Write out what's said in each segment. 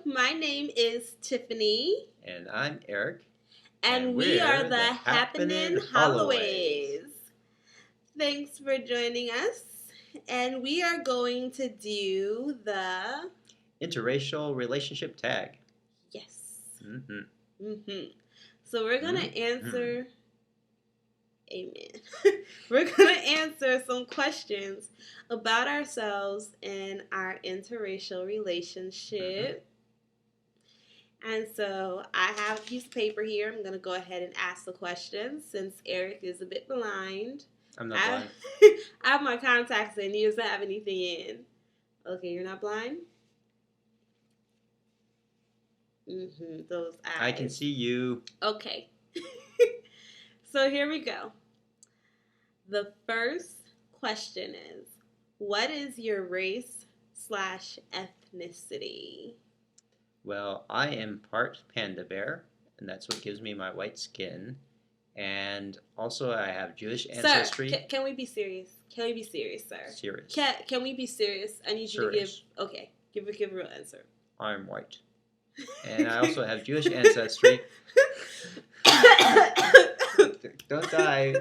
My name is Tiffany. And I'm Eric. And we are the Happening Holloways. Thanks for joining us. And we are going to do the Interracial relationship tag. Yes. Mm-hmm. So we're going to answer... Amen. We're going to answer some questions about ourselves and our interracial relationship. And so I have a piece of paper here. I'm going to go ahead and ask the questions since Eric is a bit blind. I'm not blind. I have my contacts in. He doesn't have anything in. Okay, you're not blind? Those eyes. I can see you. Okay. So here we go. The first question is, what is your race/ethnicity? Well, I am part panda bear, and that's what gives me my white skin. And also, I have Jewish ancestry. Sir, can we be serious? Can we be serious, sir? Serious. Can we be serious? I need you to give... Okay, give a real answer. I'm white. And I also have Jewish ancestry. Don't die.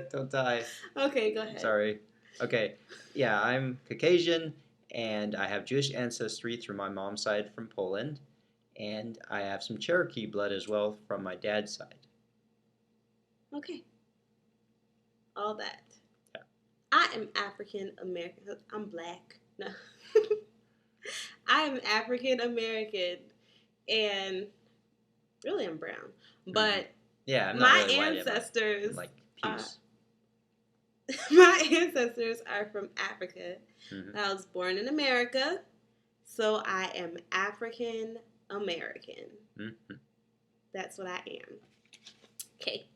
Okay, go ahead. Sorry. Okay. Yeah, I'm Caucasian, and I have Jewish ancestry through my mom's side from Poland. And I have some Cherokee blood as well from my dad's side. Okay. All that. Yeah. I am African American. I'm black. No. I am African American, and really I'm brown. But yeah, I'm not my really ancestors white, like peace. My ancestors are from Africa. Mm-hmm. I was born in America, so I am African American. Mm-hmm. That's what I am. Okay.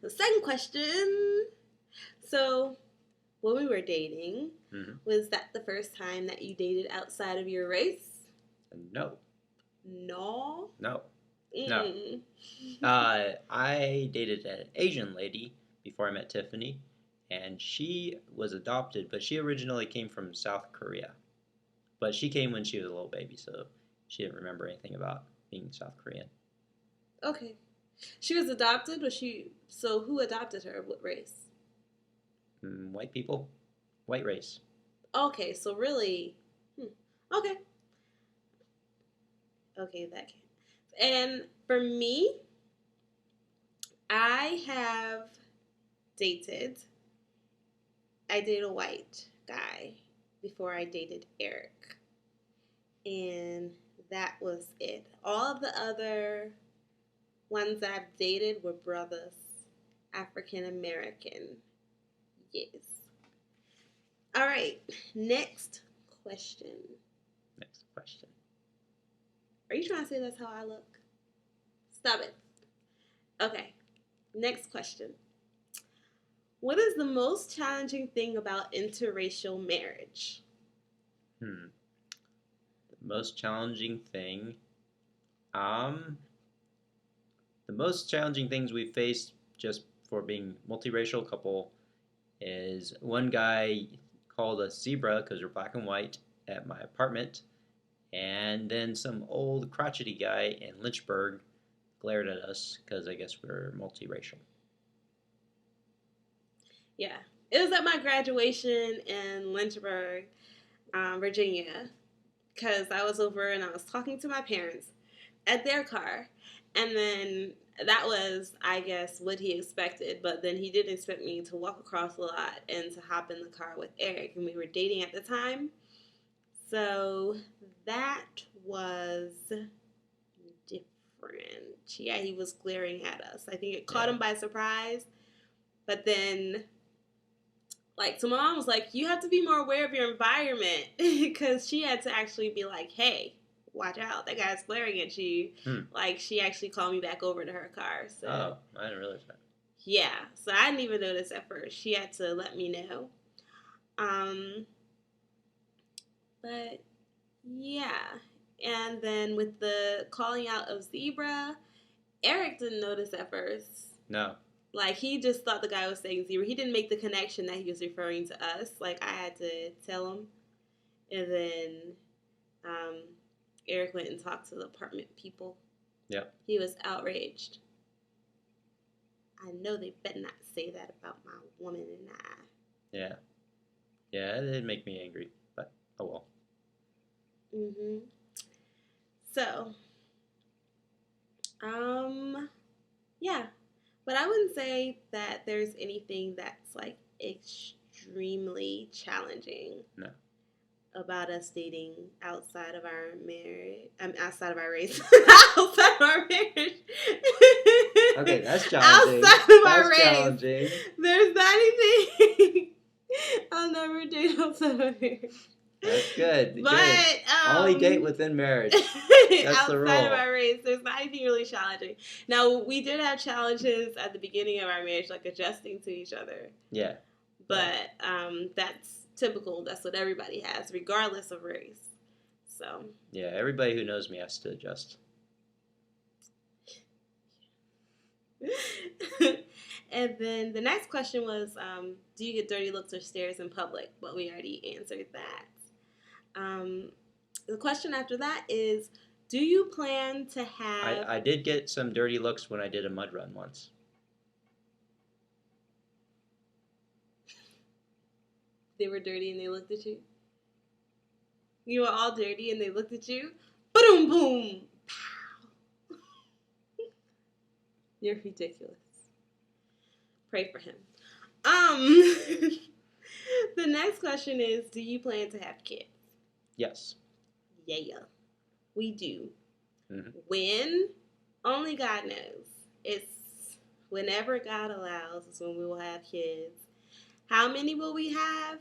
The second question. So, when we were dating, was that the first time that you dated outside of your race? No. No? No. I dated an Asian lady before I met Tiffany, and she was adopted, but she originally came from South Korea. But she came when she was a little baby, so she didn't remember anything about being South Korean. Okay. She was adopted, so who adopted her? What race? White people. White race. Okay, so really... Okay. Okay, that can. And for me, I dated a white guy before I dated Eric. And that was it. All of the other ones that I've dated were brothers, African American. Yes. All right. Next question. Are you trying to say that's how I look? Stop it. Okay. Next question. What is the most challenging thing about interracial marriage? The most challenging thing. The most challenging things we've faced just for being multiracial couple is one guy called us zebra because we're black and white at my apartment, and then some old crotchety guy in Lynchburg glared at us because I guess we're multiracial. Yeah. It was at my graduation in Lynchburg, Virginia, because I was over and I was talking to my parents at their car, and then that was, I guess, what he expected, but then he didn't expect me to walk across the lot and to hop in the car with Eric, and we were dating at the time. So that was different. Yeah, he was glaring at us. I think it caught him by surprise. But then, so my mom was like, you have to be more aware of your environment. Because she had to actually be like, hey, watch out. That guy's glaring at you. She actually called me back over to her car. So. Oh, I didn't realize that. Yeah. So I didn't even notice at first. She had to let me know. But, yeah. And then with the calling out of zebra, Eric didn't notice at first. No. He just thought the guy was saying zebra. He didn't make the connection that he was referring to us. I had to tell him. And then Eric went and talked to the apartment people. Yep. He was outraged. I know they better not say that about my woman and I. Yeah. Yeah, it did make me angry, but oh well. Mm-hmm. So, yeah. But I wouldn't say that there's anything that's like extremely challenging. No. About us dating outside of our marriage. Outside of our race. Outside of our marriage. Okay, that's challenging. Outside of our That's race. challenging. There's not anything I'll never date outside of our marriage. That's good. But good. Only date within marriage. That's the rule. Outside of our race, there's not anything really challenging. Now, we did have challenges at the beginning of our marriage, like adjusting to each other. Yeah. But that's typical. That's what everybody has, regardless of race. So. Yeah, everybody who knows me has to adjust. And then the next question was, do you get dirty looks or stares in public? Well, we already answered that. The question after that is, do you plan to have... I did get some dirty looks when I did a mud run once. They were dirty and they looked at you? You were all dirty and they looked at you? Boom, boom! Pow! You're ridiculous. Pray for him. The next question is, do you plan to have kids? Yes. Yeah, we do. Mm-hmm. When? Only God knows. It's whenever God allows is when we will have kids. How many will we have?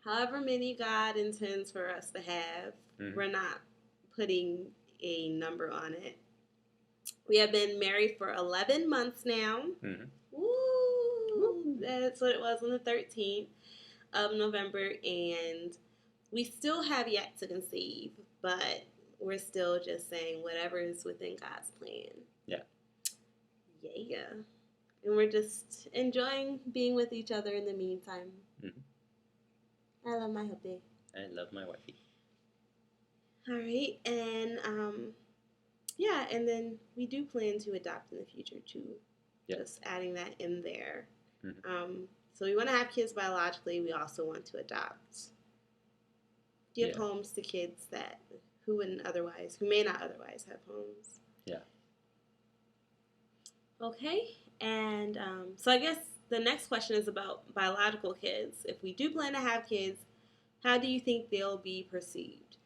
However many God intends for us to have. Mm-hmm. We're not putting a number on it. We have been married for 11 months now. Mm-hmm. Woo! That's what it was on the 13th of November. And we still have yet to conceive, but we're still just saying whatever is within God's plan. Yeah. Yeah. And we're just enjoying being with each other in the meantime. Mm-hmm. I love my hubby. I love my wifey. All right. And, yeah, and then we do plan to adopt in the future, too. Yep. Just adding that in there. Mm-hmm. So we want to have kids biologically. We also want to adopt. Give homes to kids who may not otherwise have homes. Yeah. Okay. And so I guess the next question is about biological kids. If we do plan to have kids, how do you think they'll be perceived?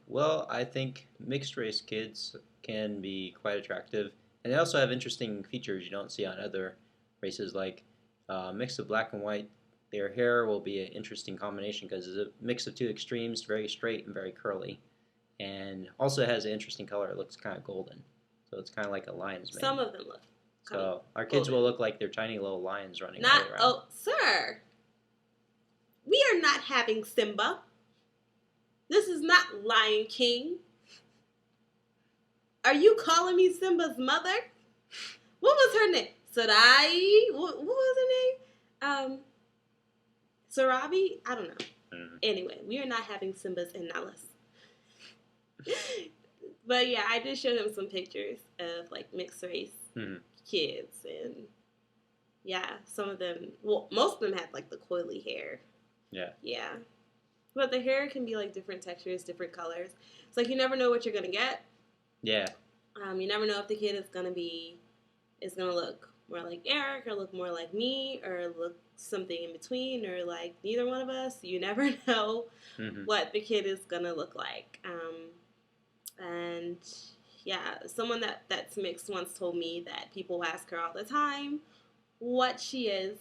Well, I think mixed race kids can be quite attractive, and they also have interesting features you don't see on other races, like a mix of black and white. Their hair will be an interesting combination because it's a mix of two extremes, very straight and very curly, and also has an interesting color. It looks kind of golden, so it's kind of like a lion's mane. Some of them look. So our kids will look like they're tiny little lions running all around. Oh, sir, we are not having Simba. This is not Lion King. Are you calling me Simba's mother? What was her name? Sarai? What was her name? Sarabi? I don't know. Mm-hmm. Anyway, we are not having Simbas in Nellis. But yeah, I did show him some pictures of like mixed race kids, and yeah, some of them. Well, most of them had like the coily hair. Yeah. Yeah. But the hair can be like different textures, different colors. It's like you never know what you're gonna get. Yeah. You never know if the kid is gonna look more like Eric, or look more like me, or look something in between, or like neither one of us. You never know what the kid is gonna look like. And yeah, someone that's mixed once told me that people ask her all the time what she is.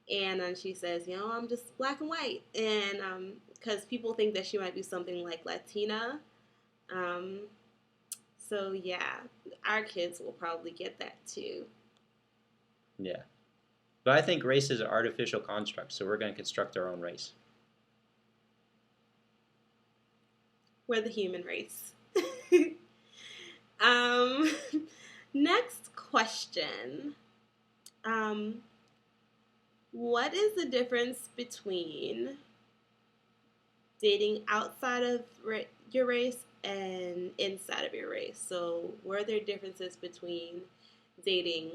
And she says, I'm just black and white. And because people think that she might be something like Latina. So, yeah, our kids will probably get that, too. Yeah. But I think race is an artificial construct, so we're going to construct our own race. We're the human race. Next question. What is the difference between dating outside of your race and inside of your race. So, were there differences between dating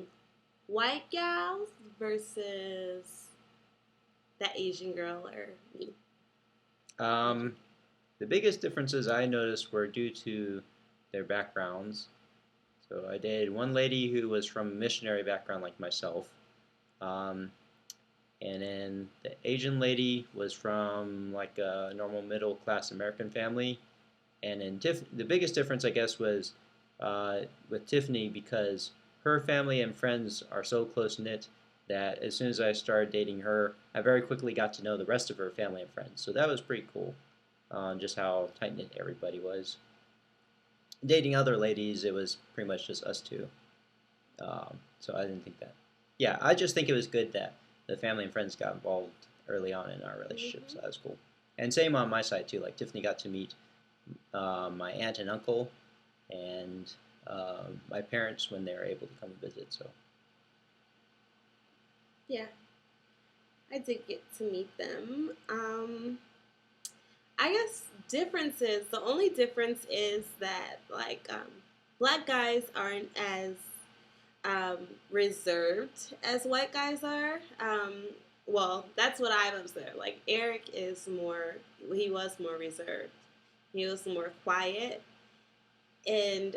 white gals versus that Asian girl or me? Um, the biggest differences I noticed were due to their backgrounds. So I dated one lady who was from a missionary background like myself. Um, and then the Asian lady was from like a normal middle class American family. And then the biggest difference, I guess, was with Tiffani because her family and friends are so close knit that as soon as I started dating her, I very quickly got to know the rest of her family and friends. So that was pretty cool, just how tight knit everybody was. Dating other ladies, it was pretty much just us two. So I didn't think that. Yeah, I just think it was good that the family and friends got involved early on in our relationship. Mm-hmm. So that was cool. And same on my side too. Like Tiffani got to meet my aunt and uncle, and my parents when they were able to come and visit. So Yeah, I did get to meet them. I guess differences. The only difference is that black guys aren't as reserved as white guys are. Well, that's what I've observed. Like Eric is more. He was more reserved. He was more quiet, and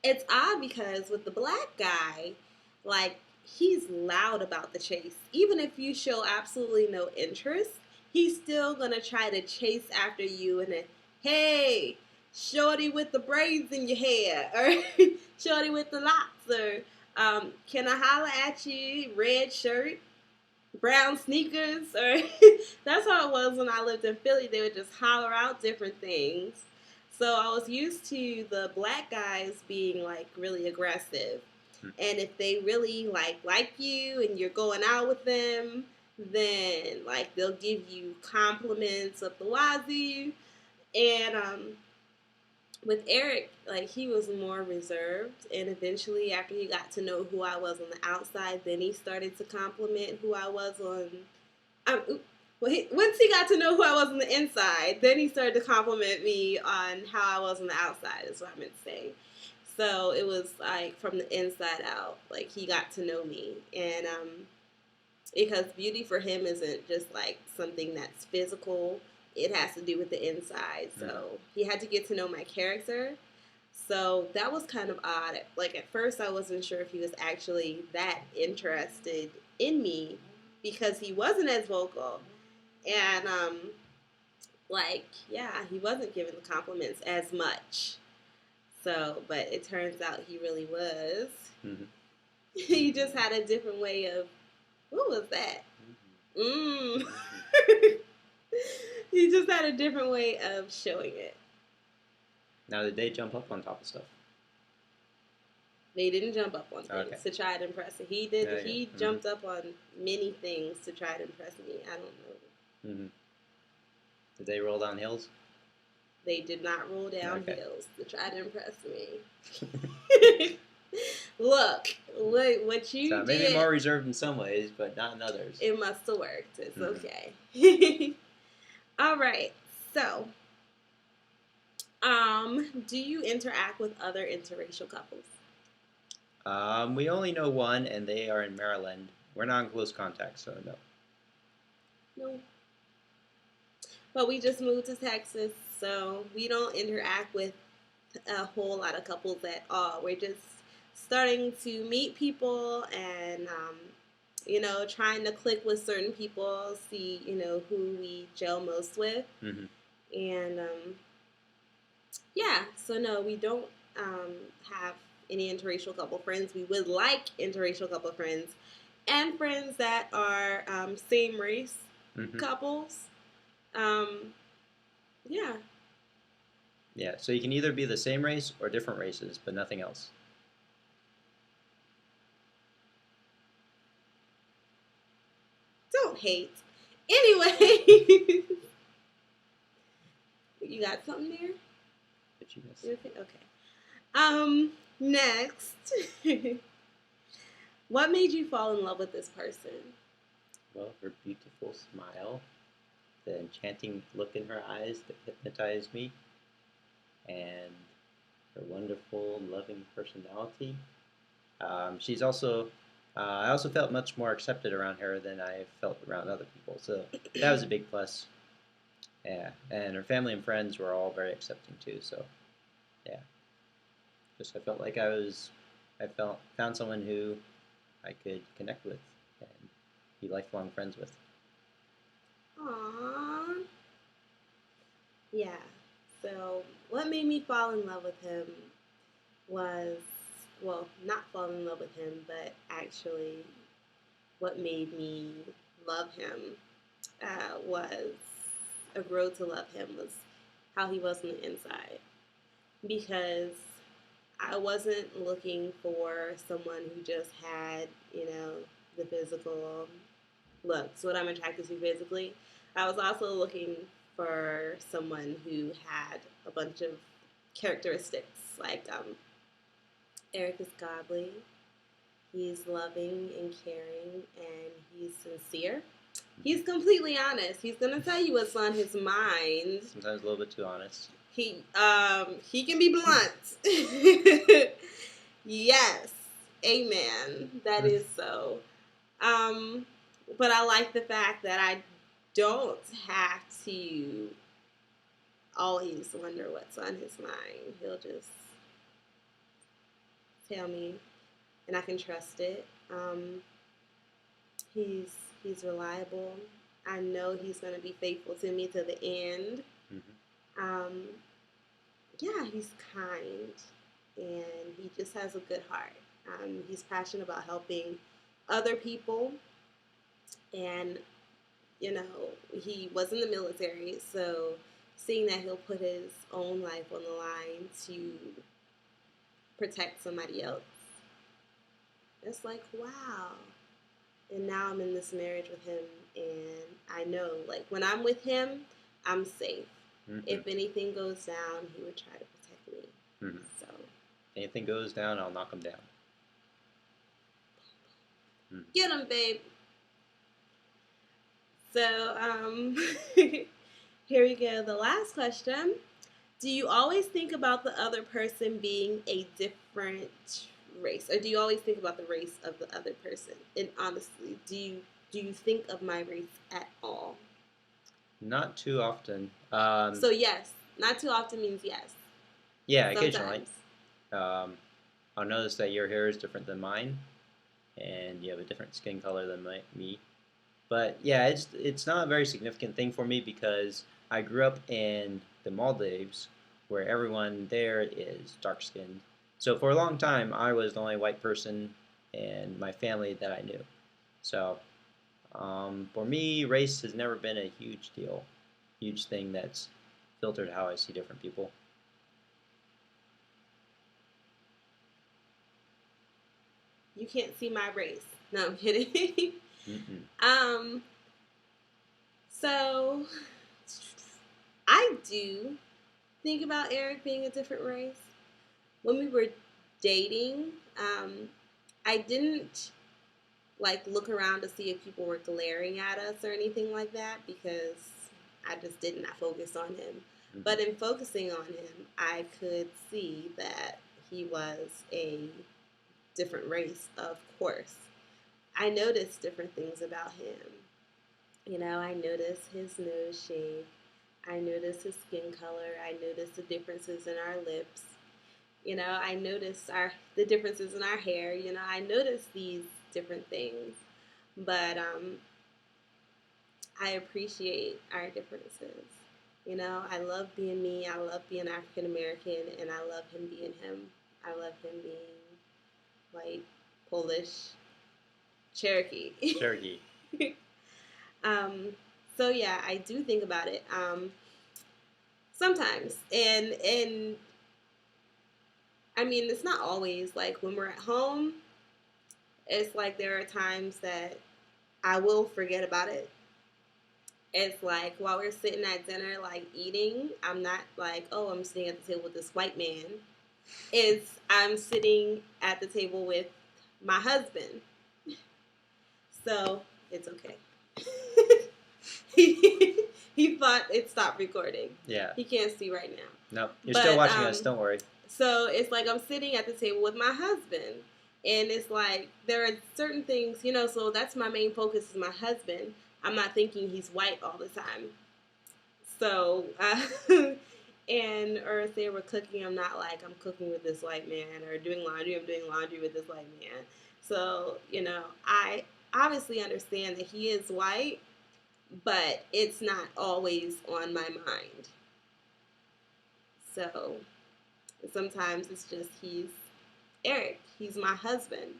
it's odd because with the black guy, like he's loud about the chase. Even if you show absolutely no interest, he's still gonna try to chase after you and then, hey, shorty with the braids in your hair, or shorty with the locks, or can I holler at you? Red shirt, brown sneakers, or that's how it was when I lived in Philly. They would just holler out different things. So I was used to the black guys being like really aggressive. And if they really like you and you're going out with them, then like they'll give you compliments of the wazoo. And with Eric, like he was more reserved, and eventually, after he got to know who I was on the outside, then he started to compliment who I was on. Once he got to know who I was on the inside, then he started to compliment me on how I was on the outside. Is what I meant to say. So it was like from the inside out, like he got to know me, and because beauty for him isn't just like something that's physical, it has to do with the inside. So he had to get to know my character. So that was kind of odd. Like at first, I wasn't sure if he was actually that interested in me because he wasn't as vocal, and yeah, he wasn't giving the compliments as much. So, but it turns out he really was. mm-hmm. He just had a different way of. What was that? Mm. He just had a different way of showing it. Now, did they jump up on top of stuff? They didn't jump up on things to try to impress me. He did. Yeah, he jumped up on many things to try to impress me. I don't know. Mm-hmm. Did they roll down hills? They did not roll down hills to try to impress me. Look, what you did. Maybe more reserved in some ways, but not in others. It must have worked. It's okay. All right. So, do you interact with other interracial couples? We only know one, and they are in Maryland. We're not in close contact, so no. No. But we just moved to Texas, so we don't interact with a whole lot of couples at all. We're just starting to meet people and, trying to click with certain people, see, who we gel most with. Mm-hmm. And, yeah, so no, we don't have any interracial couple friends. We would like interracial couple friends and friends that are same race couples. Yeah. Yeah, so you can either be the same race or different races, but nothing else. Don't hate. Anyway. You got something there? But you missed. Okay. Next. What made you fall in love with this person? Well, her beautiful smile, the enchanting look in her eyes that hypnotized me, and her wonderful, loving personality. She's also, I also felt much more accepted around her than I felt around other people. So that was a big plus. Yeah, and her family and friends were all very accepting too. So yeah, just I felt like I felt found someone who I could connect with and be lifelong friends with. Aww. Yeah. So what made me fall in love with him was, well, not fall in love with him, but actually what made me love him was a road to love him was how he was on the inside. Because I wasn't looking for someone who just had, the physical looks, what I'm attracted to physically. I was also looking for someone who had a bunch of characteristics. Like Eric is godly, he's loving and caring, and he's sincere. He's completely honest. He's gonna tell you what's on his mind. Sometimes a little bit too honest. He can be blunt. Yes, amen. That is so. Um, but I like the fact that I don't have to always wonder what's on his mind. He'll just tell me, and I can trust it. He's he's reliable. I know he's going to be faithful to me to the end. Mm-hmm. Yeah, he's kind, and he just has a good heart. He's passionate about helping other people, and he was in the military, so seeing that he'll put his own life on the line to protect somebody else, it's like, wow. And now I'm in this marriage with him, and I know, like, when I'm with him, I'm safe. Mm-hmm. If anything goes down, he would try to protect me. Mm-hmm. So, anything goes down, I'll knock him down. Mm-hmm. Get him, babe. So, here we go. The last question. Do you always think about the other person being a different race? Or do you always think about the race of the other person? And honestly, do you think of my race at all? Not too often. So yes. Not too often means yes. Yeah, occasionally. I'll notice that your hair is different than mine, and you have a different skin color than me. But yeah, it's not a very significant thing for me because I grew up in the Maldives, where everyone there is dark skinned. So for a long time, I was the only white person in my family that I knew. So for me, race has never been a huge deal, huge thing that's filtered how I see different people. You can't see my race. No, I'm kidding. So I do think about Eric being a different race. When we were dating, I didn't look around to see if people were glaring at us or anything like that because I just did not focus on him. Mm-hmm. But in focusing on him, I could see that he was a different race, of course. I noticed different things about him. I noticed his nose shape. I noticed his skin color. I noticed the differences in our lips. I noticed the differences in our hair. I noticed these different things. But I appreciate our differences. I love being me. I love being African American, and I love him being him. I love him being white, Polish, Cherokee. So yeah, I do think about it sometimes, and I mean, it's not always. Like when we're at home, it's like there are times that I will forget about it. It's like while we're sitting at dinner, like eating, I'm not like, oh, I'm sitting at the table with this white man. I'm sitting at the table with my husband. So it's okay. He thought it stopped recording. Yeah. He can't see right now. No, you're But, still watching us. Don't worry. So it's like I'm sitting at the table with my husband, and it's like there are certain things, you know. So that's my main focus is my husband. I'm not thinking he's white all the time. So, and or if they were cooking, I'm not like I'm cooking with this white man, or doing laundry, I'm doing laundry with this white man. So, you know, I obviously understand that he is white, but it's not always on my mind. So sometimes it's just he's Eric, he's my husband.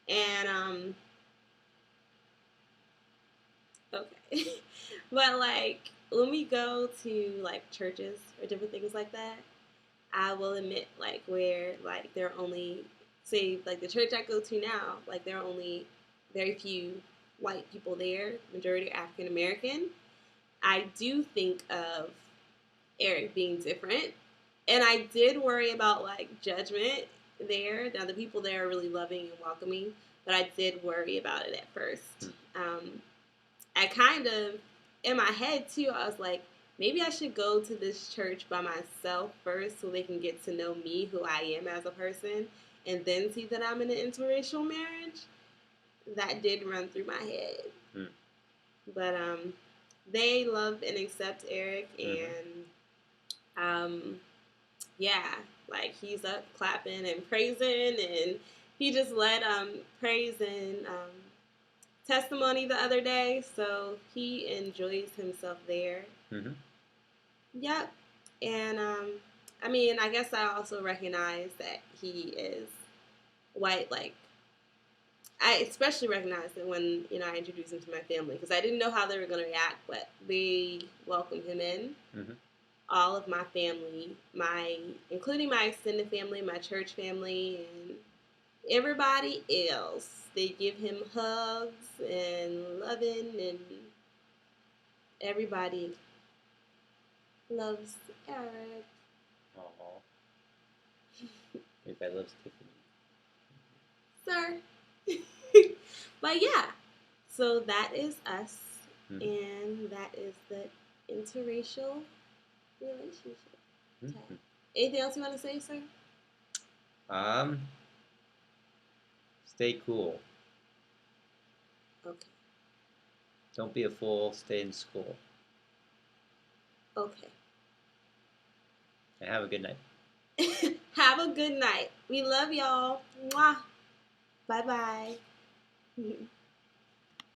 And okay. But like when we go to like churches or different things like that, I will admit like where like there are only say like the church I go to now, like there are only very few white people there, majority African American. I do think of Eric being different. And I did worry about like judgment there. Now the people there are really loving and welcoming, but I did worry about it at first. I kind of in my head too, I was like, maybe I should go to this church by myself first so they can get to know me, who I am as a person, and then see that I'm in an interracial marriage. That did run through my head. But they love and accept Eric, and yeah, like he's up clapping and praising, and he just led praise and testimony the other day, so he enjoys himself there. Yep, and I mean, I guess I also recognize that he is white. Like I especially recognized it when I introduced him to my family because I didn't know how they were going to react, but they welcomed him in. All of my family, including my extended family, my church family, and everybody else. They give him hugs and loving, and everybody loves Eric. Aww. Everybody loves Tiffani. Sir. But yeah, so that is us, and that is the interracial relationship. Anything else you want to say, sir? Stay cool. Okay. Don't be a fool. Stay in school. Okay. And have a good night. Have a good night. We love y'all. Mwah. Bye-bye.